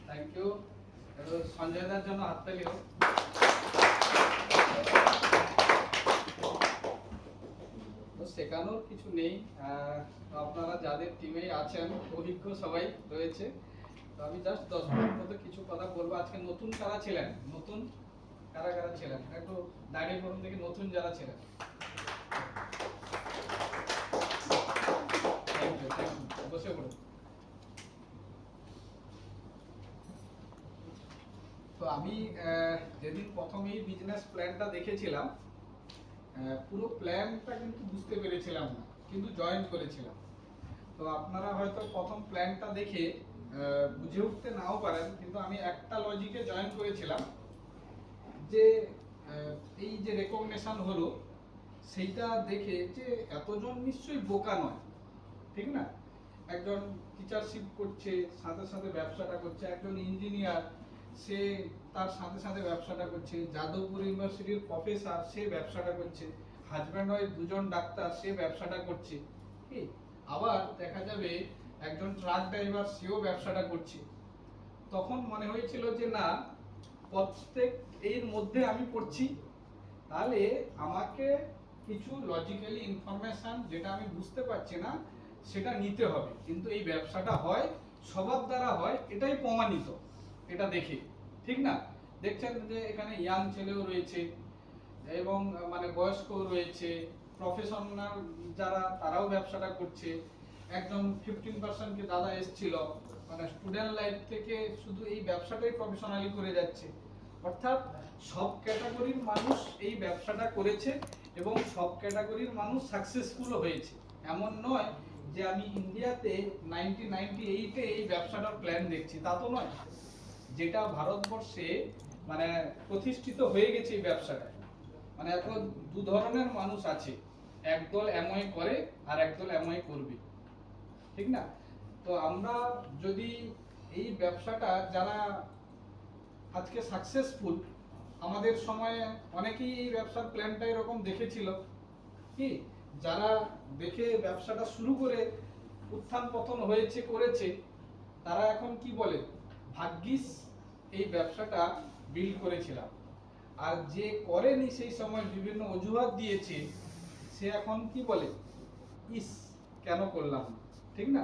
Thank you. Sanjay দার জন্য হাততালি হোক। তো শেখানোর কিছু নেই, আপনারা যাদের টিমে আছেন অভিজ্ঞ সবাই রয়েছে। তো আমি জাস্ট 10 মিনিট মতো কিছু কথা বলবো। আজকে নতুন কারা ছিলেন, নতুন কারা কারা ছিলেন একটু দাঁড়িয়ে পড়ুন দেখি, নতুন যারা ছিলেন। বসে পড়ুন। তো আমি যেদিন প্রথমেই বিজনেস প্ল্যানটা দেখেছিলাম, পুরো প্ল্যানটা কিন্তু বুঝতে পেরেছিলাম না, কিন্তু জয়েন করেছিলাম। তো আপনারা হয়তো প্রথম প্ল্যানটা দেখে বুঝে উঠতে নাও পারেন, কিন্তু আমি একটা লজিকে জয়েন করেছিলাম যে এই যে রেকগনিশন হলো সেইটা দেখে যে এতজন নিশ্চয়ই বোকা নয়, ঠিক না? একজন টিচারশিপ করছে, সাথে সাথে ব্যবসাটা করছে, একজন ইঞ্জিনিয়ার সে তার সাথে সাথে ব্যবসাটা করছে, যাদবপুর ইউনিভার্সিটির প্রফেসর সে ব্যবসাটা করছে, হাজব্যান্ড ওয়াইফ দুজন ডাক্তার সে ব্যবসাটা করছে, কি আবার দেখা যাবে একজন ট্রাক ড্রাইভার সেও ব্যবসাটা করছে। তখন মনে হয়েছিল যে না, প্রত্যেক এর মধ্যে আমি পড়ছি, তাহলে আমাকে কিছু লজিক্যালি ইনফরমেশন যেটা আমি বুঝতে পারছি না সেটা নিতে হবে। কিন্তু এই ব্যবসাটা হয় সবার দ্বারা হয়, এটাই প্রমাণিত, এটা দেখে, ঠিক না? দেখছেন যে এখানে ইয়াং ছেলেও রয়েছে এবং মানে বয়স্কও রয়েছে, প্রফেশনাল যারা তারাও ব্যবসাটা করছে। একজন 15% কে দাদা এসেছিল, মানে স্টুডেন্ট লাইফ থেকে শুধু এই ব্যবসাটাই প্রফেশনালি করে যাচ্ছে। অর্থাৎ সব ক্যাটাগরির মানুষ এই ব্যবসাটা করেছে এবং সব ক্যাটাগরির মানুষ সাকসেসফুল হয়েছে। এমন নয় যে আমি ইন্ডিয়াতে 1998-এ এই ব্যবসাটার প্ল্যান দেখছি, তা তো নয়। যেটা ভারতবর্ষে মানে প্রতিষ্ঠিত হয়ে গেছে এই ব্যবসাটা, মানে এখন দু ধরনের মানুষ আছে, একদল এমআই করে আর একদল এমআই করবে, ঠিক না? তো আমরা যদি এই ব্যবসাটা যারা আজকে সাকসেসফুল, আমাদের সময়ে অনেকেই এই ব্যবসার প্ল্যানটা এরকম দেখেছিল, কি যারা দেখে ব্যবসাটা শুরু করে উত্থান পতন হয়েছে করেছে, তারা এখন কি বলে, ভাগ্যিস এই ব্যবসাটা বিল্ড করেছিলাম। আর যে করেনি সেই সময় বিভিন্ন অজুহাত দিয়েছে, সে এখন কি বলে, ইস কেন করলাম না, ঠিক না?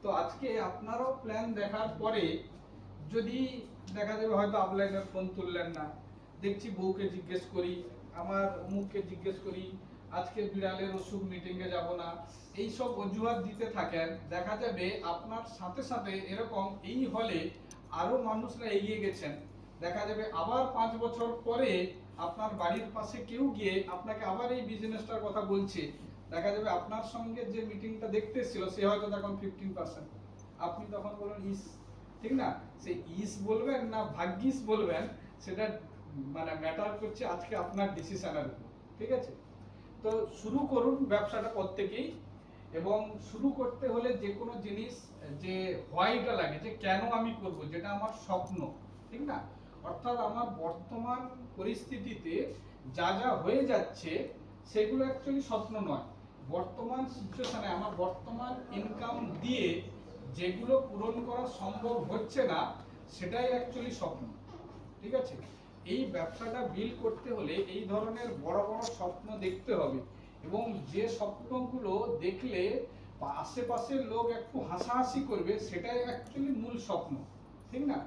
তো আজকে আপনারাও প্ল্যান দেখার পরে যদি দেখা যাবে হয়তো আপলাইনের ফোন তুললেন না, দেখছি বউকে জিজ্ঞেস করি, আমার অমুককে জিজ্ঞেস করি, আজকে বিড়ালের অসুখ মিটিংয়ে যাব না, এই সব অজুহাত দিতে থাকেন, দেখা যাবে আপনার সাথে সাথে এরকম এই হলে আরো মানুষরা এগিয়ে গেছেন। দেখা যাবে আবার 5 বছর পরে আপনার বাড়ির পাশে কেউ গিয়ে আপনাকে আবার এই বিজনেসটার কথা বলছে, দেখা যাবে আপনার সঙ্গে যে মিটিংটা দেখতে ছিল সে হয়তো তখন 15%, আপনি তখন বলেন ইস, ঠিক না? সেই ইস বলবেন না ভাগ্যিস বলবেন সেটা মানে ম্যাটার করছে আজকে আপনার ডিসিশনের উপর, ঠিক আছে? তো শুরু করুন ব্যবসাটা প্রত্যেকেই, এবং শুরু করতে হলে যে কোনো জিনিস যে হোয়াইটা লাগে, যে কেন আমি করব, যেটা আমার স্বপ্ন, ঠিক না? অর্থাৎ আমার বর্তমান পরিস্থিতিতে যা যা হয়ে যাচ্ছে সেগুলো অ্যাকচুয়ালি স্বপ্ন নয়। বর্তমান সিচুয়েশনে আমার বর্তমান ইনকাম দিয়ে যেগুলো পূরণ করা সম্ভব হচ্ছে না সেটাই অ্যাকচুয়ালি স্বপ্ন, ঠিক আছে? এই ব্যবসাটা বিল্ড করতে হলে এই ধরনের বড় বড় স্বপ্ন দেখতে হবে, এবং যে স্বপ্নগুলো দেখলে আশেপাশের লোক একটু হাসাহাসি করবে সেটাই অ্যাকচুয়ালি মূল স্বপ্ন, ঠিক না?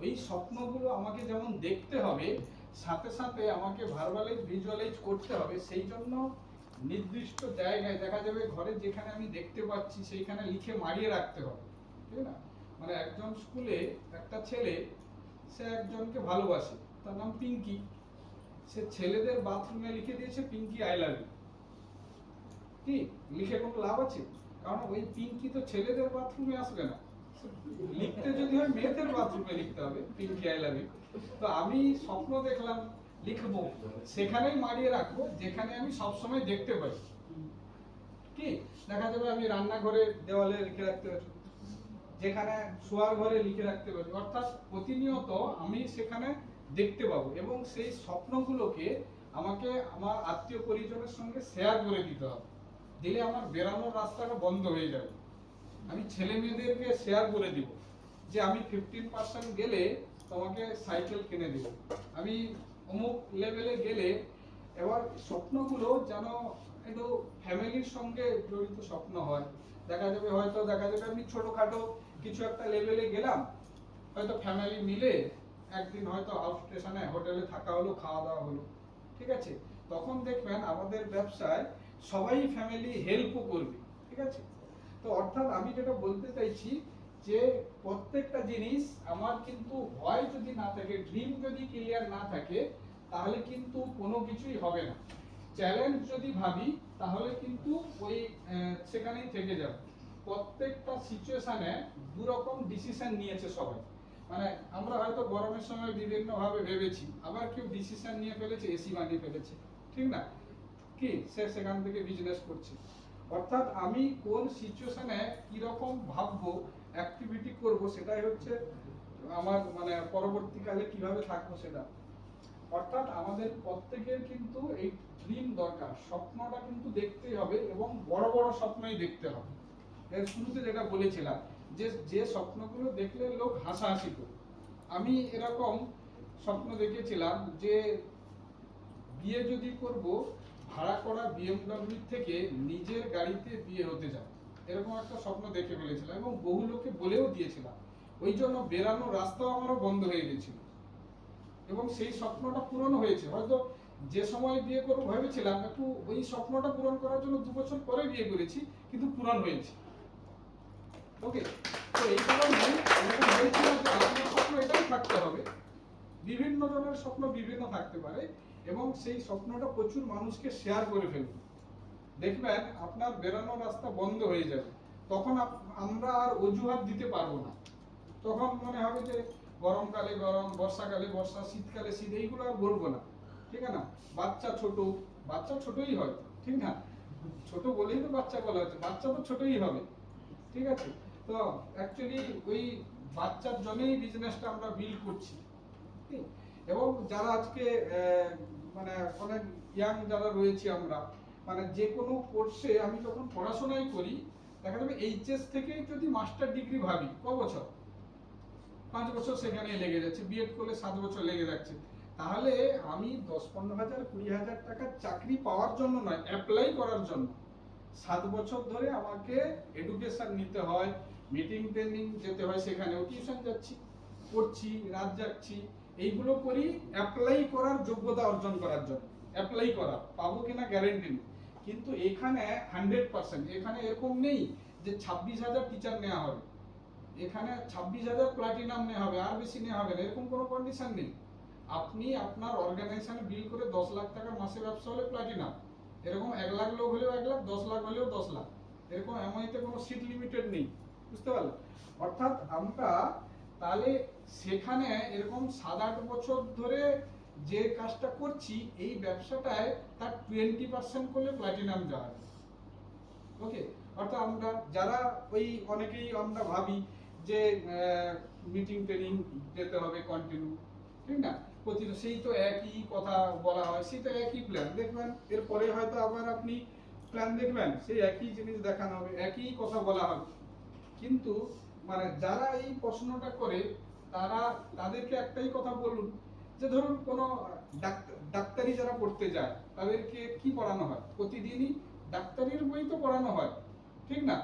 ওই স্বপ্নগুলো আমাকে যেমন দেখতে হবে, সাথে সাথে আমাকে ভার্বালাইজ ভিজুয়ালাইজ করতে হবে। সেই জন্য নির্দিষ্ট জায়গায় দেখা যাবে ঘরে যেখানে আমি দেখতে পাচ্ছি সেইখানে লিখে মারিয়ে রাখতে হবে, ঠিক না? মানে একজন স্কুলে একটা ছেলে, সে একজনকে ভালোবাসে, তার নাম পিঙ্কি, সে ছেলেদের বাথরুমে লিখে দিয়েছে পিঙ্কি আই লাভ ইউ। কি লিখে কোনো লাভ আছে? কারণ ওই পিঙ্কি তো ছেলেদের বাথরুমে আসবে না, লিখতে যদি হয় মেয়েদের বাথরুমে লিখতে হবে পিঙ্কি আই লাভ ইউ। তো আমি স্বপ্ন দেখলাম, লিখবো সেখানেই মারিয়ে রাখবো যেখানে আমি সবসময় দেখতে পাই। কি দেখা যাবে আমি রান্নাঘরে দেওয়ালে লিখে রাখতে পারি, যেখানে শোয়ার ঘরে লিখে রাখতে পারি, অর্থাৎ প্রতিনিয়ত আমি সেখানে দেখতে পাবো, এবং সেই স্বপ্নগুলোকে আমাকে আমার আত্মীয় পরিজনের সঙ্গে শেয়ার করে দিতে হবে, দিলে আমার বেরানোর রাস্তাটা বন্ধ হয়ে যাবে। আমি ছেলে মেয়েদেরকে শেয়ার করে দিব যে আমি 15% গেলে তোমাকে সাইকেল কিনে দিব, আমি অমুক লেভেলে গেলে। এবার স্বপ্নগুলো যেন একটু ফ্যামিলির সঙ্গে জড়িত স্বপ্ন হয়। দেখা যাবে আমি ছোটখাটো কিছু একটা লেভেলে গেলাম, হয়তো ফ্যামিলি মিলে একদিন হয়তো আউট স্টেশনে হোটেলে থাকা হলো, খাওয়া দাওয়া হলো, ঠিক আছে। তখন দেখবেন আমাদের ব্যবসায় সবাই ফ্যামিলি হেল্পও করবে, ঠিক আছে। তো অর্থাৎ আমি যেটা বলতে চাইছি যে প্রত্যেকটা জিনিস আমার কিন্তু ভয় যদি না থাকে, ড্রিম যদি ক্লিয়ার না থাকে, তাহলে কিন্তু কোনো কিছুই হবে না। চ্যালেঞ্জ যদি ভাবি তাহলে কিন্তু ওই সেখানেই থেকে যাব। প্রত্যেকটা সিচুয়েশনে দু রকম ডিসিশন নিয়েছে সবাই। মানে আমরা হয়তো গরমের সময় বিভিন্ন ভাবে ভেবেছি, আবার কেউ ডিসিশন নিয়ে ফেলেছে এসি বানিয়ে ফেলেছে, ঠিক না, কি সে সেখান থেকে বিজনেস করছে। অর্থাৎ আমি কোন সিচুয়েশনে কি রকম ভাববো, অ্যাক্টিভিটি করব, সেটাই হচ্ছে আমার মানে পরবর্তীকালে কিভাবে থাকবো সেটা। অর্থাৎ আমাদের প্রত্যেকের কিন্তু এই ড্রিম দরকার, স্বপ্নটা কিন্তু দেখতেই হবে এবং বড় বড় স্বপ্নই দেখতে হবে। এর শুরুতে যেটা বলেছিলাম যে যে স্বপ্নগুলো দেখলে লোক হাসাহাসি করে। আমি এরকম স্বপ্ন দেখেছিলাম যে বিয়ে যদি করব, ভাড়া করা বিএমডব্লিউ থেকে নিজের গাড়িতে বিয়ে হতে যায়, এরকম একটা স্বপ্ন দেখে ফেলেছিলাম এবং বহু লোকে বলেও দিয়েছিলাম। ওই জন্য বেরানোর রাস্তাও আমারও বন্ধ হয়ে গেছিল এবং সেই স্বপ্নটা পূরণ হয়েছে। হয়তো যে সময় বিয়ে করবো ভেবেছিলাম, একটু ওই স্বপ্নটা পূরণ করার জন্য 2 বছর পরে বিয়ে করেছি, কিন্তু পূরণ হয়েছে। ওকে, তো এই কারণে এরকম হয়েছিল যে আপনার স্বপ্ন এটাই থাকতে হবে। বিভিন্ন জনের স্বপ্ন বিভিন্ন থাকতে পারে এবং সেই স্বপ্নটা প্রচুর মানুষকে শেয়ার করে ফেলুন। দেখবেন আপনার বেরানোর রাস্তা বন্ধ হয়ে যাবে। তখন আমরা আর অজুহাত দিতে পারবো না। তখন মনে হবে যে গরমকালে গরম, বর্ষাকালে বর্ষা, শীতকালে শীত, এইগুলো আর বলবো না, ঠিক আছে না। বাচ্চা ছোটই হয়, ঠিক না, ছোট বলেই তো বাচ্চা বলা হচ্ছে, বাচ্চা তো ছোটই হবে, ঠিক আছে। তো অ্যাকচুয়ালি ওই বাচ্চার জন্যই বিজনেসটা আমরা বিল্ড করছি। এবং যারা আজকে মানে অনেক ইয়াং যারা রয়েছে আমরা, মানে যে কোনো কোর্সে আমি যখন পড়াশোনাই করি, দেখা যাবে এইচএস থেকে যদি মাস্টার ডিগ্রি ভাবি, ক বছর, 5 বছর সেখানে লেগে যাচ্ছে, বিএড করলে 7 বছর লেগে যাচ্ছে। তাহলে আমি 10-15 হাজার 20 হাজার টাকার চাকরি পাওয়ার জন্য নয়, অ্যাপ্লাই করার জন্য 7 বছর ধরে আমাকে এডুকেশন নিতে হয়, মিটিং ট্রেনিং যেতে হয়, সেখানেও টিউশন যাচ্ছি, পড়ছি, রাত জাগছি, এইগুলো করি অ্যাপ্লাই করার যোগ্যতা অর্জন করার জন্য। অ্যাপ্লাই করা পাবো কিনা গ্যারেন্টি নেই, কিন্তু এখানে 100%, এখানে এরকম নেই যে 26,000 টিচার নেওয়া হবে, এখানে 26,000 প্লাটিনাম নেওয়া হবে, আর বেশি নেওয়া হবে না, এরকম কোনো কন্ডিশন নেই। আপনি আপনার অর্গানাইজেশনে বিল করে 10 লাখ টাকার মাসে ব্যবসা হলে প্লাটিনাম, এরকম 1 লাখ লোক হলেও 1 লাখ, 10 লাখ হলেও 10 লাখ, এরকম এমআইতে কোনো সিট লিমিটেড নেই, বুঝতে পারলেন। অর্থাৎ আমরা তাহলে সেখানে এরকম 7-8 বছর ধরে যে কাজটা করছি, এই ব্যবসাটায় তার 20% করলে প্লাটিনাম যাওয়া যায়। ওকে, অর্থাৎ আমরা যারা ওই অনেকেই আমরা ভাবি যে মিটিং ট্রেনিং যেতে হবে কন্টিনিউ, ঠিক না, প্রতিদিন সেই তো একই কথা বলা হয়, সেই তো একই প্ল্যান দেখবেন, এরপরে হয়তো আবার আপনি প্ল্যান দেখবেন, সেই একই জিনিস দেখানো হবে, একই কথা বলা হবে। কিন্তু মানে যারা এই প্রশ্নটা করে তারা, তাদেরকে একটাই কথা বলুন যে ধরুন কোনো ডাক্তারি যারা পড়তে যায়, তাদেরকে কি পড়ানো হয়, প্রতিদিনই ডাক্তারির বই তো পড়ানো হয়, ঠিক না।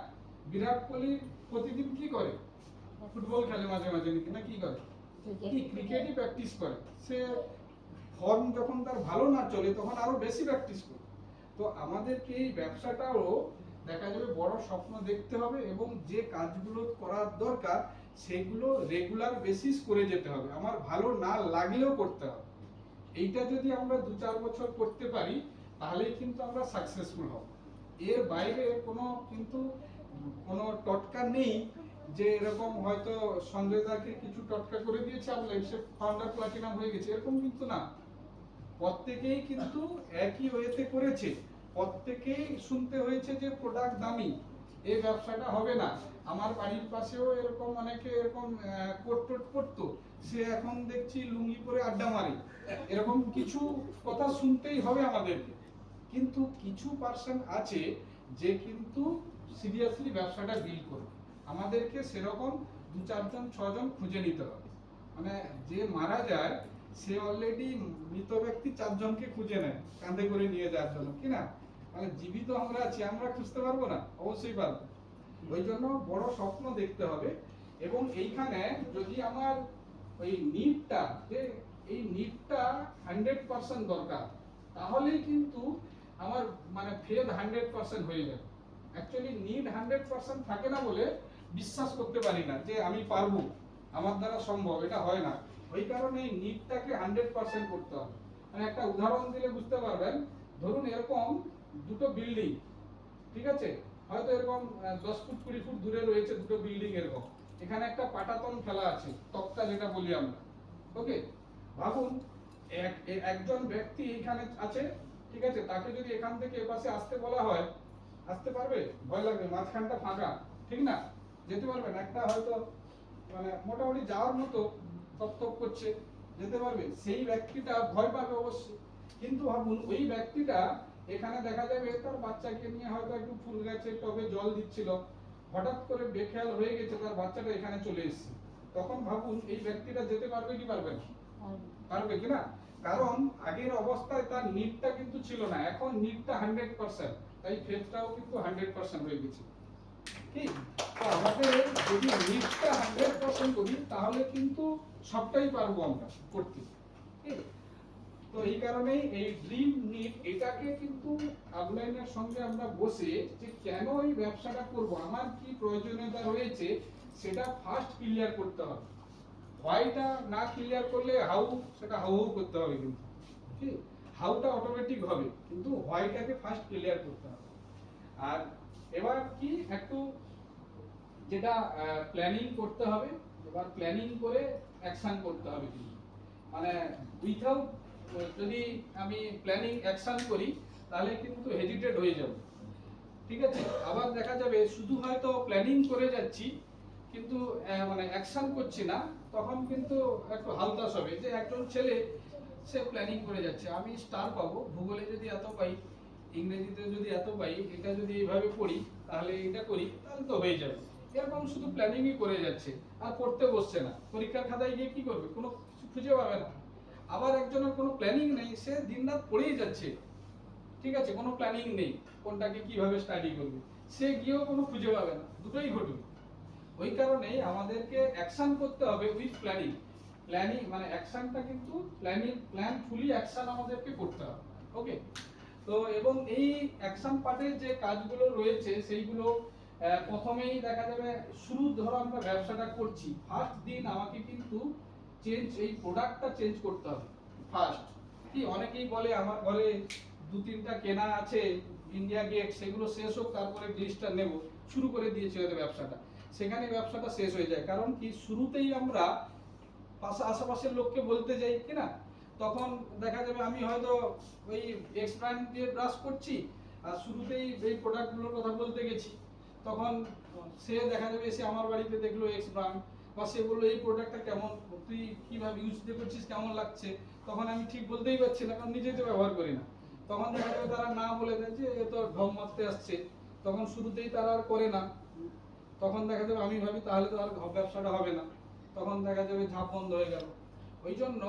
বিরাট কোহলি প্রতিদিন কি করে, ফুটবল খেলে, মাঝে মাঝে না কি করে, কি ক্রিকেটই প্র্যাকটিস করে। সে ফর্ম যখন তার ভালো না চলে তখন আরো বেশি প্র্যাকটিস করে। তো আমাদেরকে এই ব্যবসাটাও দেখা যাবে বড় স্বপ্ন দেখতে হবে এবং যে কাজগুলো করার দরকার সেগুলো রেগুলার বেসিস করে যেতে হবে, আমার ভালো না লাগলেও করতে হবে। এইটা যদি আমরা 2-4 বছর করতে পারি তাহলেই কিন্তু আমরা সাকসেসফুল হব। এর বাইরে কোনো টটকা নেই যে এরকম হয়তো সঞ্জয় দাকে কিছু টটকা করে দিয়েছে আমরা সে ফাউন্ডার প্লাটিনাম হয়ে গেছে, এরকম কিন্তু না। প্রত্যেকেই কিন্তু একই ওয়েতে করেছে, প্রত্যেকেই শুনতে হয়েছে যে প্রোডাক্ট দামি, এই ব্যবসাটা হবে না। আমার বাড়ির পাশেও এরকম অনেকে এরকম কোট টোট পড়তো, সে এখন দেখছি লুঙ্গি পরে আড্ডা মারে, এরকম কিছু কথা শুনতেই হবে আমাদেরকে। কিন্তু কিছু পার্সন আছে যে কিন্তু সিরিয়াসলি ব্যবসাটা বিল করবে। আমাদেরকে সেরকম 2-4 জন 6 জন খুঁজে নিতে হবে। মানে যে মারা যায় সে অলরেডি মৃত ব্যক্তি 4 জনকে খুঁজে নেয় কাঁধে করে নিয়ে যাওয়ার জন্য, কি না? মানে জীবিত আমরা আছি, আমরা খুঁজতে পারবো না? অবশ্যই পারবো। ওই জন্য বড় স্বপ্ন দেখতে হবে। এবং এইখানে যদি আমার ওই নিডটা, যে এই নিডটা 100% দরকার, তাহলেই কিন্তু আমার মানে ফেদ 100% হয়ে যাবে। অ্যাকচুয়ালি নিড 100% থাকে না বলে বিশ্বাস করতে পারি না যে আমি পারবো, আমার দ্বারা সম্ভব, এটা হয় না। ওই কারণে এই নিডটাকে 100% করতে হবে। মানে একটা উদাহরণ দিলে বুঝতে পারবেন। ধরুন এরকম দুটো বিল্ডিং, ঠিক আছে, হয়তো এরকম 10 ফুট 20 ফুট দূরে রয়েছে দুটো বিল্ডিং এরকম। এখানে একটা পাটাতন ফেলা আছে, তক্তা যেটা বলি আমরা। ওকে, ভাবুন একজন ব্যক্তি এখানে আছে, ঠিক আছে, তাকে যদি এখান থেকে এপাশে আসতে বলা হয়, আসতে পারবে? ভয় লাগবে, মাঝখানটা ফাঁকা, ঠিক না? যেতে পারবেন? একটা হয়তো মানে মোটামুটি যাওয়ার মতো তপ করছে, যেতে পারবে? সেই ব্যক্তিটা ভয় পাবে অবশ্যই। কিন্তু ভাবুন ওই ব্যক্তিটা এখানে দেখা যাবে তার বাচ্চাকে নিয়ে হয়তো একটু ফুল গাছে টবে জল দিচ্ছিল, হঠাৎ করে বেখেয়াল হয়ে গেছে, তার বাচ্চাটা এখানে চলে এসেছে। তখন ভাবুন এই ব্যক্তিটা যেতে পারবে কি পারবে না? পারবে কি না? কারণ আগের অবস্থায় তার নিডটা কিন্তু ছিল না, এখন নিডটা 100%, তাই ফেথটাও কিন্তু 100% হয়ে গেছে। ঠিক? তো আমাদের যদি নিডটা 100% করি তাহলে কিন্তু সবটাই পারবো আমরা করতে। ঠিক? তো এই কারণেই এই ড্রিম নিড এটাকে কিন্তু আপলাইনের সঙ্গে আমরা বসে যে কেন এই ব্যবসাটা করব, আমার কি প্রয়োজনীয়তা রয়েছে, সেটা ফার্স্ট ক্লিয়ার করতে হবে। হোয়াইটা না ক্লিয়ার করলে হাউ, সেটা হাউ হাউ করতে হবে কিন্তু। ঠিক? হাউটা অটোমেটিক হবে, কিন্তু হোয়াইটাকে ফার্স্ট ক্লিয়ার করতে হবে। আর এবার কি একটু যেটা প্ল্যানিং করতে হবে, এবার প্ল্যানিং করে অ্যাকশন করতে হবে কিন্তু। মানে উইথাউট, যদি আমি প্ল্যানিং অ্যাকশন করি তাহলে কিন্তু হেজিটেট হয়ে যাব, ঠিক আছে? আবার দেখা যাবে শুধু হয়তো প্ল্যানিং করে যাচ্ছি কিন্তু মানে অ্যাকশন করছি না, তখন কিন্তু একটু হালতাস হবে। যে একজন ছেলে সে প্ল্যানিং করে যাচ্ছে, আমি স্টার পাবো, ভূগোলে যদি এত পাই, ইংরেজিতে যদি এত পাই, এটা যদি এইভাবে পড়ি, তাহলে এটা করি, তাহলে তো হয়ে যাবে। এরকম শুধু প্ল্যানিংই করে যাচ্ছে, আর পড়তে বসছে না। পরীক্ষার খাতায় গিয়ে কি করবে? কোনো কিছু খুঁজে পাবে না। আবার একজনের কোনো প্ল্যানিং নেই, সে দিনরাত পড়েই যাচ্ছে, ঠিক আছে, কোনো প্ল্যানিং নেই কোনটাকে কিভাবে স্টাডি করবে, সে গিয়েও কোনো খুঁজে পাবে না, দুটোই ঘটবে। ওই কারণেই আমাদেরকে অ্যাকশন করতে হবে উইথ প্ল্যানিং। প্ল্যানিং মানে অ্যাকশনটা কিন্তু প্ল্যানফুলি অ্যাকশন আমাদেরকে করতে হবে। ওকে, তো এবং এই অ্যাকশন পার্টের যে কাজগুলো রয়েছে সেইগুলো প্রথমেই দেখা যাবে, শুরু ধরো আমরা ব্যবসাটা করছি, ফার্স্ট দিন আমাকে কিন্তু এই প্রোডাক্টটা চেঞ্জ করতে হবে ফার্স্ট। কি অনেকেই বলে আমার ঘরে 2-3টা কেনা আছে ইন্ডিয়া গেট, সেগুলো শেষ হোক তারপরে জিনিসটা নেব, শুরু করে দিয়েছে ওদের ব্যবসাটা, সেখানে ব্যবসাটা শেষ হয়ে যায়। কারণ কি শুরুতেই আমরা আশেপাশের লোককে বলতে যাই, কি না? তখন দেখা যাবে আমি হয়তো ওই এক্স ব্র্যান্ড দিয়ে ব্রাশ করছি, আর শুরুতেই এই প্রোডাক্টগুলোর কথা বলতে গেছি, তখন সে দেখা যাবে এসে আমার বাড়িতে দেখলো এক্স ব্র্যান্ড, বা সে বললো এই প্রোডাক্টটা কেমন, তুই কিভাবে ইউজ করছিস, কেমন লাগছে। তখন আমি ঠিক বলতেই পারছি না, কারণ নিজেই তো ব্যবহার করি না। তখন দেখা যাবে তারা না বলে দেয় যে এ তো ঢং মারতে আসছে, তখন শুরুতেই তারা আর করে না। তখন দেখা যাবে আমি ভাবি তাহলে তো আর ব্যবসাটা হবে না, তখন দেখা যাবে ঝাঁপ বন্ধ হয়ে গেল। ওই জন্য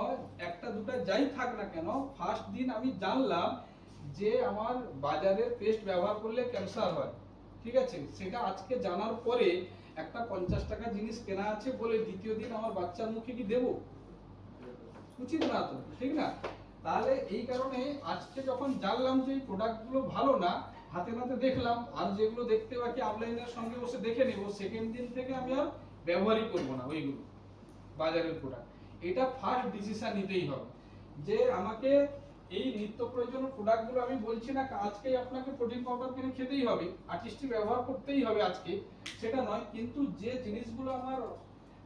একটা দুটা যাই থাক না কেন, ফার্স্ট দিন আমি জানলাম যে আমার বাজারের পেস্ট ব্যবহার করলে ক্যান্সার হয়, ঠিক আছে, সেটা আজকে জানার পরে একটা 50 টাকা জিনিস কেনা আছে বলে দ্বিতীয় দিন আমার বাচ্চার মুখে কি দেবো? উচিত না তো, ঠিক না? তাহলে এই কারণে আজকে যখন জানলাম যে এই প্রোডাক্টগুলো ভালো না, হাতে নাতে দেখলাম, আর যেগুলো দেখতে বাকি অনলাইনের সঙ্গে বসে দেখে নেব, সেকেন্ড দিন থেকে আমি আর ব্যবহারই করব না ওইগুলো বাজারের প্রোডাক্ট। এটা ফার্স্ট ডিসিশন নিতেই হবে যে আমাকে এই নিত্য প্রয়োজনীয় প্রোডাক্টগুলো, আমি বলছি না আজকেই আপনাকে প্রোটিন পাউডার কিনে খেতেই হবে, আর্টিস্টই ব্যবহার করতেই হবে আজকে, সেটা নয়, কিন্তু যে জিনিসগুলো আমার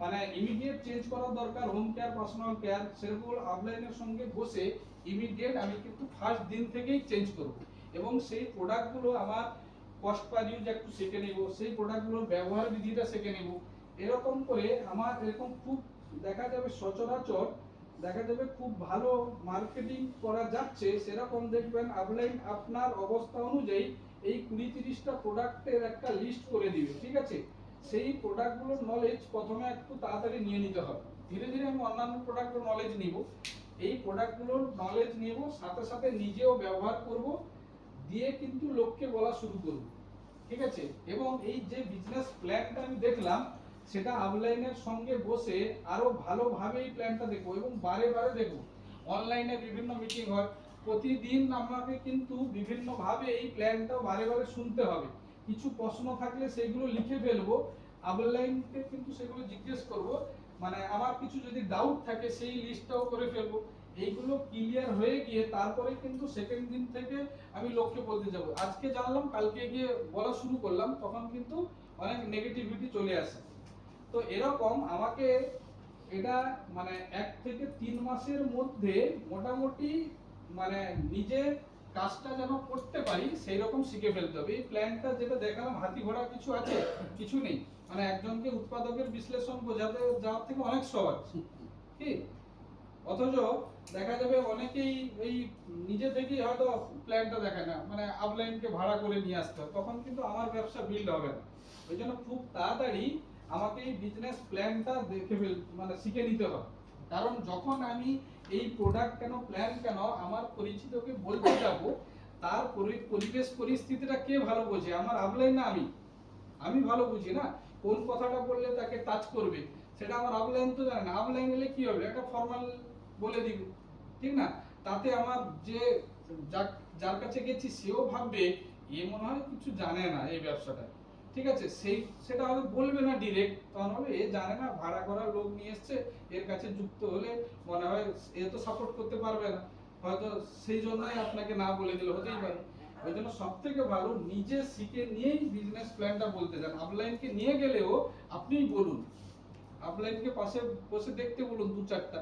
মানে ইমিডিয়েট চেঞ্জ করার দরকার, হোম কেয়ার, পার্সোনাল কেয়ার, সেগুলো অফলাইনের সঙ্গে বসে ইমিডিয়েট আমি কিন্তু ফার্স্ট দিন থেকেই চেঞ্জ করব। এবং সেই প্রোডাক্টগুলো আমার কস্ট পার ইউজ একটু শিখে নেব, সেই প্রোডাক্টগুলোর ব্যবহার বিধিটা শিখে নেব। এরকম করে আমার এরকম খুব দেখা যাবে সচরাচর, দেখা যাবে খুব ভালো মার্কেটিং করা যাচ্ছে, সেরকম দেখবেন অফলাইন আপনার অবস্থা অনুযায়ী এই 20-30টা প্রোডাক্টের একটা লিস্ট করে দিবে, ঠিক আছে? সেই প্রোডাক্টগুলোর নলেজ প্রথমে একটু তাড়াতাড়ি নিয়ে নিতে হবে। ধীরে ধীরে আমি অন্যান্য প্রোডাক্টের নলেজ নিব, এই প্রোডাক্টগুলোর নলেজ নিব, সাথে সাথে নিজেও ব্যবহার করব, দিয়ে কিন্তু লোককে বলা শুরু করব, ঠিক আছে? এবং এই যে বিজনেস প্ল্যানটা আমি দেখলাম, সেটা আপলাইনের সঙ্গে বসে আরো ভালোভাবে এই প্ল্যানটা দেখবো এবং বারে বারে দেখবো। অনলাইনে বিভিন্ন মিটিং হয়, প্রতিদিন আমাকে কিন্তু বিভিন্নভাবে এই প্ল্যানটা বারে বারে শুনতে হবে। কিছু প্রশ্ন থাকলে সেগুলো লিখে ফেলবো, আপলাইনকে কিন্তু সেগুলো জিজ্ঞেস করব, মানে আমার কিছু যদি ডাউট থাকে সেই লিস্টটাও করে ফেলবো। এইগুলো ক্লিয়ার হয়ে গিয়ে তারপরে কিন্তু সেকেন্ড দিন থেকে আমি লোককে বলতে যাব। আজকে জানলাম, কালকে গিয়ে বলা শুরু করলাম, তখন কিন্তু অনেক নেগেটিভিটি চলে আসে। তো এরকম আমাকে এটা মানে 1 থেকে 3 মাসের মধ্যে মোটামুটি মানে নিজে কাজটা যেন করতে পারি সেই রকম শিখে ফেলতে হবে। এই প্ল্যানটা যেটা দেখালাম হাতি ঘোড়া কিছু আছে, কিছু নেই। মানে একজনকে উৎপাদকের বিশ্লেষণ বোঝাতে যাওয়ার থেকে অনেক সহজ, কি? অথচ দেখা যাবে অনেকেই এই নিজে থেকেই হয়তো প্ল্যানটা দেখে না, মানে আপলাইনকে ভাড়া করে নিয়ে আসতে হয়, তখন কিন্তু আমার ব্যবসা বিল্ড হবে না। ওই জন্য খুব তাড়াতাড়ি আমাকে এই বিজনেস প্ল্যানটা দেখে মানে শিখে নিতে হবে। কারণ যখন আমি এই প্রোডাক্ট কেন, প্ল্যান কেন আমার পরিচিতকে বলতে যাব, তার পরিবেশ পরিস্থিতিটা কে ভালো বোঝে, আমার আপলাইন না আমি? আমি ভালো বুঝি না কোন কথাটা বললে তাকে টাচ করবে, সেটা আমার আপলাইন তো জানে না। আপলাইন এলে কি হবে, একটা ফর্মাল বলে দিবে, ঠিক না? তাতে আমার যে যার কাছে গেছি সেও ভাববে এ মনে হয় কিছু জানে না এই ব্যবসাটা, ঠিক আছে? সেটা হয়তো বলবে না ডিরেক্ট, তখন হবে এ জানে না, ভাড়া করার লোক নিয়ে এসছে, এর কাছে যুক্ত হলে মনে হয় এ তো সাপোর্ট করতে পারবে না, হয়তো সেই জন্যই আপনাকে না বলে দিলে, হতেই পারে। ওই জন্য সব থেকে ভালো নিজে শিখে নিয়েই বিজনেস প্ল্যানটা বলতে যান। আপলাইনকে নিয়ে গেলেও আপনিই বলুন, আপলাইনকে পাশে বসে দেখতে বলুন 2-4টা,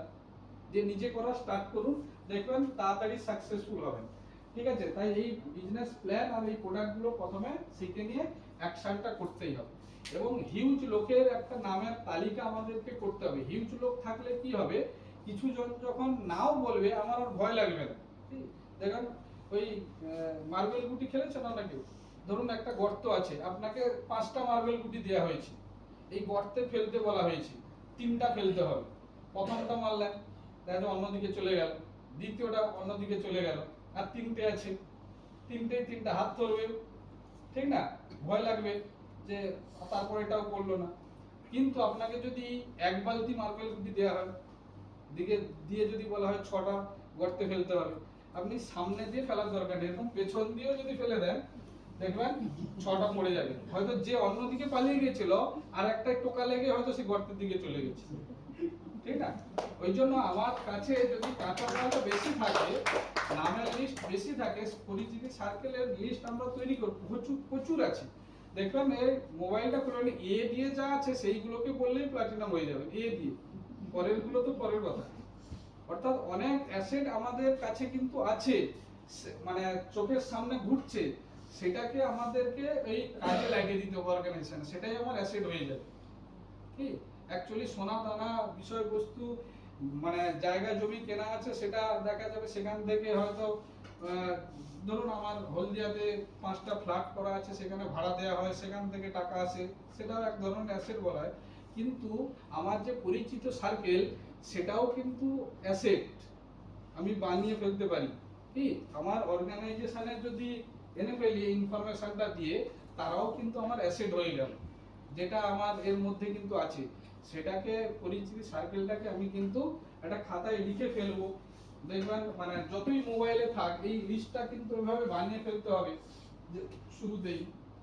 যে নিজে করা স্টার্ট করুন, দেখবেন তাড়াতাড়ি সাকসেসফুল হবেন, ঠিক আছে? তাই এই বিজনেস প্ল্যান আর এই প্রোডাক্টগুলো প্রথমে শিখে নিয়ে অ্যাকশনটা করতেই হবে। এবং হিউজ লোকের একটা নামের তালিকা আমাদেরকে করতে হবে। হিউজ লোক থাকলে কি হবে, কিছু জন যখন নাও বলবে আমার আর ভয় লাগবে না। দেখেন ওই মার্বেল গুটি খেলেছেন না কেউ? ধরুন একটা গর্ত আছে, আপনাকে 5টা মার্বেল গুটি দেওয়া হয়েছে, এই গর্তে ফেলতে বলা হয়েছে, 3টা ফেলতে হবে। প্রথমটা মারলেন, দেখা যায় অন্যদিকে চলে গেল, দ্বিতীয়টা অন্যদিকে চলে গেল, আর 3টে আছে, 3টা হাত ধরবে, ঠিক না? ভয় লাগবে যে তারপর এটাও করলো না। কিন্তু আপনাকে যদি 1 বালতি মার্বেল গুটি দেওয়া হয়, দিকে দিয়ে যদি বলা হয় 6টা গর্তে ফেলতে হবে, আপনি সামনে দিয়ে ফেলার দরকার নেই, এরকম পেছন দিয়েও যদি ফেলে দেন দেখবেন 6টা পড়ে যাবে। হয়তো যে অন্যদিকে পালিয়ে গেছিল আর একটা টোকা লেগে হয়তো সে গর্তের দিকে চলে গেছে, ঠিক না? ওই জন্য আমার কাছে যদি কাঁচামালটা বেশি থাকে, নামের লিস্ট বেশি থাকে, পরিচিতি সার্কেলের লিস্ট আমরা তৈরি করব, প্রচুর আছে। দেখবেন এই মোবাইলটা খুলে এ দিয়ে যা আছে সেইগুলোকে বললেই প্লাটিনাম হয়ে যাবে, এ দিয়ে, পরের গুলো তো পরের কথা। অর্থাৎ অনেক অ্যাসেট আমাদের কাছে কিন্তু আছে, মানে চোখের সামনে ঘুরছে, সেটাকে আমাদেরকে এই কাজে লাগিয়ে দিতে হবে অর্গানাইজেশন, সেটাই আমার অ্যাসেট হয়ে যাবে। কি অ্যাকচুয়ালি সোনা দানা বিষয়বস্তু, মানে জায়গা জমি কেনা আছে, সেটা দেখা যাবে সেখান থেকে হয়তো ধরুন আমার হলদিয়াতে 5টা ফ্ল্যাট করা আছে, সেখানে ভাড়া দেওয়া হয়, সেখান থেকে টাকা আসে, সেটাও এক ধরনের অ্যাসেট বলা হয়। কিন্তু আমার যে পরিচিত সার্কেল, সেটাও কিন্তু অ্যাসেট, আমি বানিয়ে ফেলতে পারি। কি আমার অর্গানাইজেশনে যদি এনে ফেলি ইনফরমেশনটা দিয়ে, তারাও কিন্তু আমার অ্যাসেট হয়ে গেল, যেটা আমার এর মধ্যে কিন্তু আছে। সেটাকে পরিচিতি সার্কেলটাকে আমি কিন্তু একটা খাতায় লিখে ফেলবো। দেখবেন মানে যতই মোবাইলে থাক, এই লিস্টটা কিন্তু এভাবে বানিয়ে ফেলতে হবে যে শুরুতেই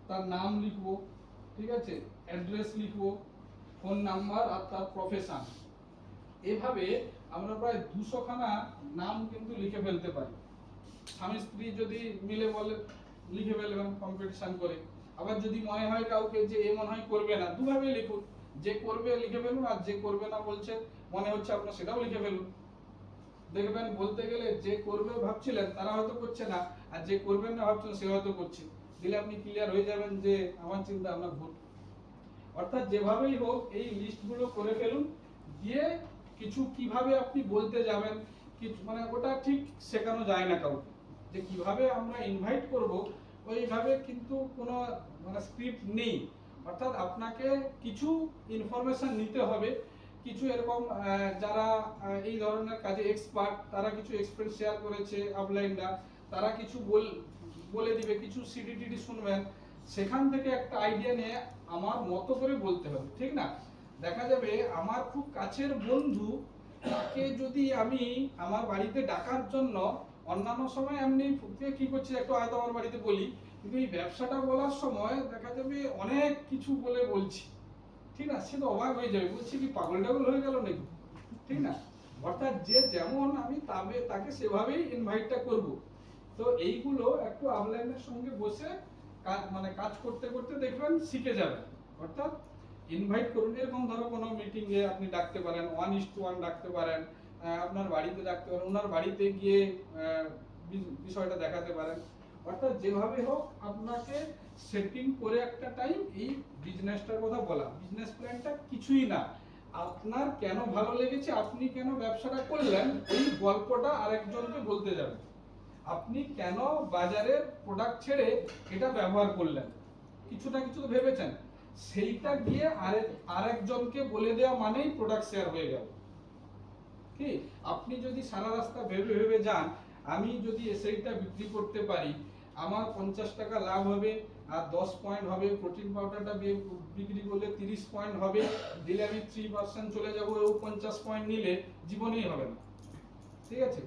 তার নাম লিখবো, ঠিক আছে, অ্যাড্রেস লিখবো, ফোন নাম্বার আর তার প্রফেশন। এভাবে আমরা প্রায় 200খানা নাম কিন্তু লিখে ফেলতে পারি। স্বামী স্ত্রী যদি মিলে বলে লিখে ফেলবেন কম্পিটিশন করে। আবার যদি মনে হয় কাউকে যে এ মনে হয় করবে না, দুভাবে লিখুন, যে করবে লিখে ফেলুন, আর যে করবে না বলছে মনে হচ্ছে আপনার, সেটাও লিখে ফেলুন। দেখবেন বলতে গেলে যে করবে ভাবছিলেন তারা হয়তো করছে না, আর যে করবেন না ভাবছিলেন সে হয়তো করছে, দিলে আপনি ক্লিয়ার হয়ে যাবেন যে আমার চিন্তা আপনার ভুল। অর্থাৎ যেভাবেই হোক এই লিস্টগুলো করে ফেলুন, দিয়ে কিছু কিভাবে আপনি বলতে যাবেন, কিছু মানে ওটা ঠিক শেখানো যায় না কাউকে, যে কিভাবে আমরা ইনভাইট করব ওইভাবে কিন্তু কোনো মানে স্ক্রিপ্ট নেই। অর্থাৎ আপনাকে কিছু ইনফরমেশন নিতে হবে, কিছু এরকম যারা এই ধরনের কাজে এক্সপার্ট, তারা কিছু এক্সপিরিয়েন্স শেয়ার করেছে আপলাইনরা, তারা কিছু বলে দিবে, কিছু সিডিটিডি শুনবেন, সেখান থেকে একটা আইডিয়া নিয়ে আমার মতো করে বলতে হবে, ঠিক না? দেখা যাবে আমার খুব কাছের বন্ধু, তাকে যদি আমি আমার বাড়িতে ডাকার জন্য অন্যান্য সময় এমনি কি করছি একটু হয়তো আমার বাড়িতে বলি, কিন্তু এই ব্যবসাটা বলার সময় দেখা যাবে অনেক কিছু বলছি, ঠিক না? সে তো অবাক হয়ে যাবে, বলছি কি পাগল টাগল হয়ে গেল নাকি, ঠিক না? অর্থাৎ যে যেমন আমি তাকে সেভাবেই ইনভাইটটা করব। তো এইগুলো একটু আপলাইনের সঙ্গে বসে কাজ করতে করতে দেখবেন শিখে যাবেন। অর্থাৎ ইনভাইট করুন, এরকম ধরো কোনো মিটিংয়ে আপনি ডাকতে পারেন, 1:1 ডাকতে পারেন, আপনার বাড়িতে ডাকতে পারেন, ওনার বাড়িতে গিয়ে বিষয়টা দেখাতে পারেন। অর্থাৎ যেভাবে হোক আপনাকে সেটিং করে একটা টাইম এই বিজনেসটার কথা বলা। বিজনেস প্ল্যানটা কিছুই না, আপনার কেন ভালো লেগেছে, আপনি কেন ব্যবসাটা করলেন, এই গল্পটা আরেকজনকে বলতে যাবেন। আপনি কেন বাজারের প্রোডাক্ট ছেড়ে এটা ব্যবহার করলেন, কিছু না কিছু তো ভেবেছেন, সেইটা গিয়ে আরেকজনকে বলে দেওয়া মানেই প্রোডাক্ট শেয়ার হয়ে গেল। কি আপনি যদি সারা রাস্তা ভেবে ভেবে যান, আমি যদি সেইটা বিক্রি করতে পারি আমার 50 টাকা লাভ হবে, আর 10 পয়েন্ট হবে, প্রোটিন পাউডারটা বিক্রি করলে 30 পয়েন্ট হবে, দিলে আমি 3% চলে যাবো, ও 50 পয়েন্ট নিলে জীবনেই হবে না, ঠিক আছে?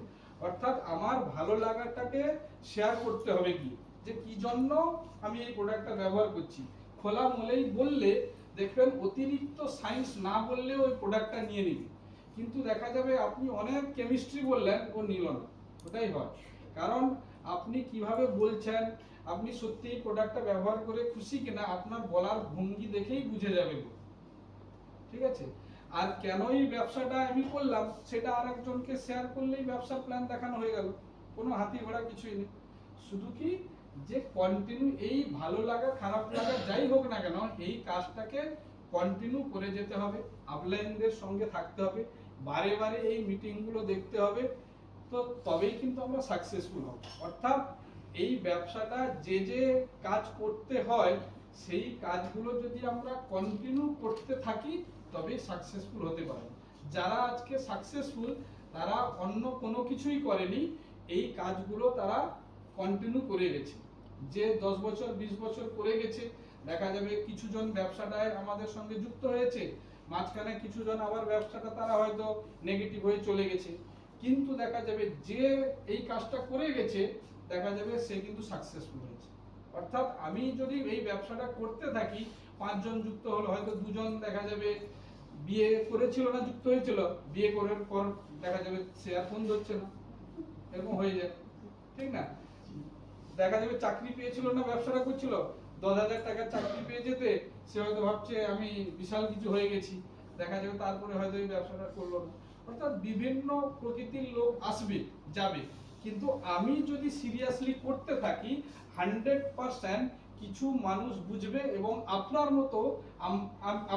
অর্থাৎ আমার ভালো লাগাটাকে শেয়ার করতে হবে, কি যে কি জন্য আমি এই প্রোডাক্টটা ব্যবহার করছি, খোলা মলেই বললে দেখবেন অতিরিক্ত সায়েন্স না বললে ওই প্রোডাক্টটা নিয়ে নিবে। কিন্তু দেখা যাবে আপনি অনেক কেমিস্ট্রি বললেন, ও নিল না, ওটাই হয়। কারণ আপনি কিভাবে বলছেন, আপনি সত্যি প্রোডাক্টটা ব্যবহার করে খুশি কিনা আপনার বলার ভঙ্গি দেখেই বুঝে যাবে, ঠিক আছে? আর কেন এই ব্যবসাটা আমি করলাম সেটা আরেকজনকে শেয়ার করলেই ব্যবসার প্ল্যান দেখানো হয়ে গেল, কোনো হাতি ঘোড়া কিছুই নেই। শুধু কি যে কন্টিনিউ এই ভালো লাগা খারাপ লাগা যাই হোক না কেন, এই কাজটাকে কন্টিনিউ করে যেতে হবে, আপলাইনদের সঙ্গে থাকতে হবে, বারে বারে এই মিটিংগুলো দেখতে হবে, তো তবেই কিন্তু আমরা সাকসেসফুল হব। অর্থাৎ এই ব্যবসাটা যে কাজ করতে হয় সেই কাজগুলো যদি আমরা কন্টিনিউ করতে থাকি তবেই সাকসেসফুল হতে পারবো। যারা আজকে সাকসেসফুল তারা অন্য কোনো কিছুই করেনি, এই কাজগুলো তারা কন্টিনিউ করে গেছে। যে 10 বছর 20 বছর করে গেছে, দেখা যাবে কিছুজন ব্যবসাটায় আমাদের সঙ্গে যুক্ত হয়েছে, মাঝখানে কিছুজন আবার ব্যবসাটা তারা হয়তো নেগেটিভ হয়ে চলে গেছে, কিন্তু দেখা যাবে যে এই কাজটা করে গেছে দেখা যাবে সে কিন্তু সাকসেসফুল হয়েছে। অর্থাৎ আমি যদি এই ব্যবসাটা করতে থাকি, 5 জন যুক্ত হলো, হয়তো 2 জন দেখা যাবে বিয়ে করেছিল না যুক্ত হয়েছিল, বিয়ে করার পর দেখা যাবে সে আর ফোন ধরছে না, এরকম হয়ে যায়, ঠিক না? দেখা যাবে চাকরি পেয়েছিল না ব্যবসাটা করছিল, 10,000 টাকার চাকরি পেয়ে যেতে সে হয়তো ভাবছে আমি বিশাল কিছু হয়ে গেছি, দেখা যাবে তারপরে হয়তো এই ব্যবসাটা করলো না। অর্থাৎ বিভিন্ন প্রকৃতির লোক আসবে যাবে, কিন্তু আমি যদি সিরিয়াসলি করতে থাকি 100% কিছু মানুষ বুঝবে, এবং আপনার মতো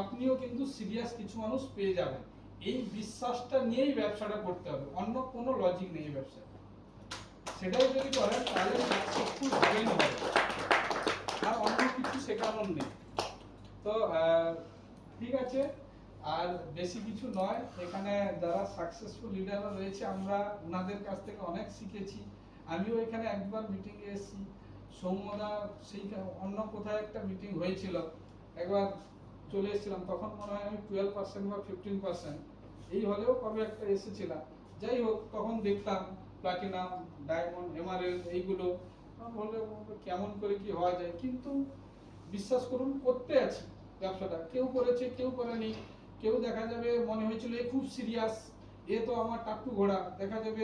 আপনিও কিন্তু সিরিয়াস কিছু মানুষ পেয়ে যাবেন। এই বিশ্বাসটা নিয়েই ব্যবসাটা করতে হবে, অন্য কোনো লজিক নেই এই ব্যবসায়। সেটাও যদি করেন তাহলে সাকসেসফুল হবেই হবে, আর অন্য কিছু শেখানোর নেই। তো ঠিক আছে, আর বেশি কিছু নয়, এখানে যারা সাকসেসফুল লিডাররা রয়েছে আমরা ওনাদের কাছ থেকে অনেক শিখেছি। আমিও এখানে একবার মিটিংয়ে এসেছি, সৌম্যদা সেই অন্য কোথায় একটা মিটিং হয়েছিল, একবার চলে এসেছিলাম, তখন মনে হয় আমি 12% বা 15% এই হলেও কবে একটা এসেছিলাম। যাই হোক, তখন দেখতাম প্লাটিনাম, ডায়মন্ড, এমারেল্ড এইগুলো, বললে কেমন করে কি হওয়া যায়, কিন্তু বিশ্বাস করুন করতে আছি ব্যবসাটা, কেউ করেছে কেউ করেনি, কেউ দেখা যাবে মনে হয়েছিল এ খুব সিরিয়াস, এ তো আমার টাট্টু ঘোড়া, দেখা যাবে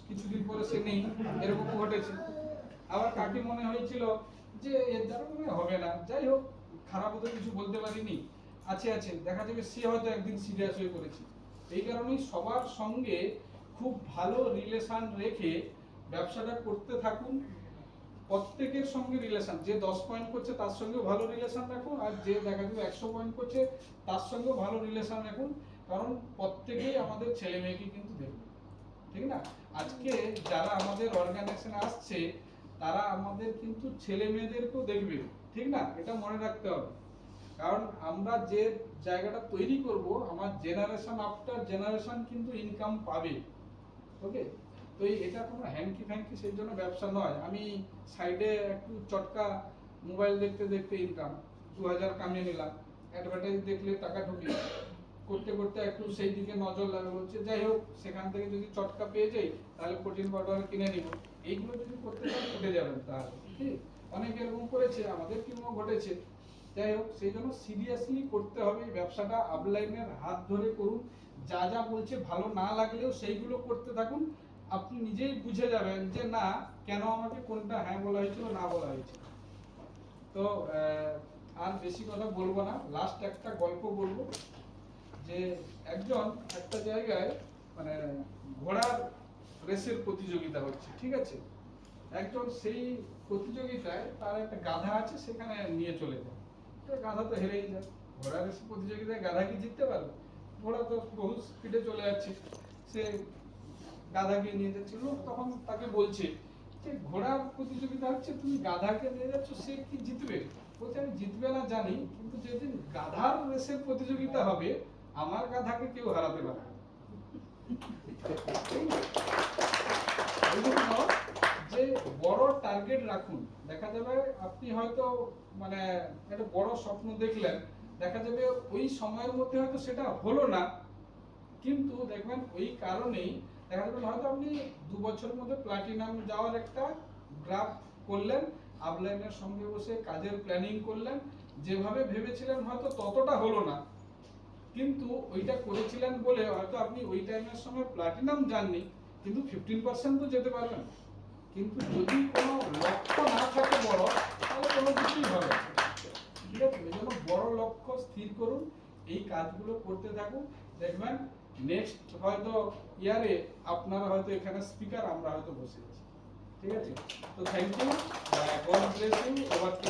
কিছুদিন পরে সে নেই, এরকম ঘটেছে। আবার কাকে মনে হয়েছিল যে এর দ্বারা মনে হবে না, যাই হোক খারাপ তো কিছু বলতে পারিনি, আছে আছে, দেখা যাবে সে হয়তো একদিন সিরিয়াস হয়ে পড়েছে। এই কারণেই সবার সঙ্গে খুব ভালো রিলেশন রেখে ব্যবসাটা করতে থাকুন। প্রত্যেকের সঙ্গে রিলেশন, যে 10 পয়েন্ট করছে তার সঙ্গে ভালো রিলেশন রাখুন, আর যে দেখা যাবে 100 পয়েন্ট করছে তার সঙ্গে ভালো রিলেশন রাখুন, কারণ প্রত্যেকেই আমাদের ছেলে মেয়েকে কিন্তু দেখবে, ঠিক না? আজকে যারা আমাদের অর্গানাইজেশনে আসছে তারা আমাদের কিন্তু ছেলে মেয়েদেরকেও দেখবে, ঠিক না? এটা মনে রাখতে হবে। কারণ আমরা যে জায়গাটা তৈরি করব, আমার জেনারেশন আফটার জেনারেশন কিন্তু ইনকাম পাবে। ওকে, তো এটা কোনো হ্যাঙ্কি ফ্যাঙ্কি সেই জন্য ব্যবসা নয়। আমি সাইডে একটু চটকা মোবাইল দেখতে দেখতে ইনকাম 2000 কামিয়ে নিলাম, অ্যাডভার্টাইজ দেখলে টাকা ঢুকে করতে করতে একটু সেই দিকে নজর লাগলো, হচ্ছে যাই হোক সেখান থেকে যদি চটকা পেয়ে যাই তাহলে প্রোটিন পাউডার কিনে নিব। এইগুলো যদি করতে চান উঠে যাবেন তাহলে, ঠিক? অনেকে এরকম করেছে, আমাদের কিংবা ঘটেছে। যাই হোক, সেই জন্য সিরিয়াসলি করতে হবে এই ব্যবসাটা। আপলাইনের হাত ধরে করুন, যা যা বলছে ভালো না লাগলেও সেইগুলো করতে থাকুন। আপনি নিজেই বুঝে যাবেন যে না, কেন আমাকে কোনটা হ্যাঁ বলা হয়েছিল, না বলা হয়েছিল। তো আর বেশি কথা বলবো না, লাস্ট একটা গল্প বলবো। যে একজন একটা জায়গায় মানে ঘোড়ার রেসের প্রতিযোগিতা হচ্ছে, ঠিক আছে? একজন সেই প্রতিযোগিতায় তার একটা গাধা আছে, সেখানে নিয়ে চলে যায়। তো গাধা তো হেরেই যায়। ঘোড়া রেস প্রতিযোগিতায় গাধা কি জিততে পারবে? ঘোড়া তো বহু স্পিডে চলে যাচ্ছে, সে গাধাকে নিয়ে যাচ্ছে। লোক তখন তাকে বলছে যে ঘোড়ার প্রতিযোগিতা হচ্ছে, তুমি গাধাকে নিয়ে যাচ্ছ, সে কি জিতবে? বলছে আমি জিতবে না জানি, কিন্তু যেদিন গাধার রেসের প্রতিযোগিতা হবে আমার গাধাকে কেউ হারাতে পারবে না। এই জন্য যে বড় টার্গেট রাখুন। দেখা যাবে আপনি হয়তো মানে একটা বড় স্বপ্ন দেখলেন, দেখা যাবে ওই সময়ের মধ্যে হয়তো সেটা হলো না, কিন্তু দেখবেন ওই কারণেই দেখা যাবে হয়তো আপনি 2 বছরের মধ্যে প্লাটিনাম যাওয়ার একটা গ্রাফ করলেন, আপলাইনের সঙ্গে বসে কাজের প্ল্যানিং করলেন, যেভাবে ভেবেছিলেন হয়তো ততটা হলো না, কিন্তু ওইটা করেছিলেন বলে হয়তো আপনি ওই টাইমের সময় প্লাটিনাম যাননি, কিন্তু 15% তো যেতে পারবেন। কিন্তু যদি কোনো লক্ষ্য না থাকে বড়, তাহলে কোনো কিছুই হবে না, ঠিক আছে? এই জন্য বড় লক্ষ্য স্থির করুন, এই কাজগুলো করতে থাকুন, দেখবেন নেক্সট হয়তো ইয়ারে আপনারা হয়তো এখানে স্পিকার, আমরা হয়তো বসে আছি, ঠিক আছে? তো thank you, God bless you, over two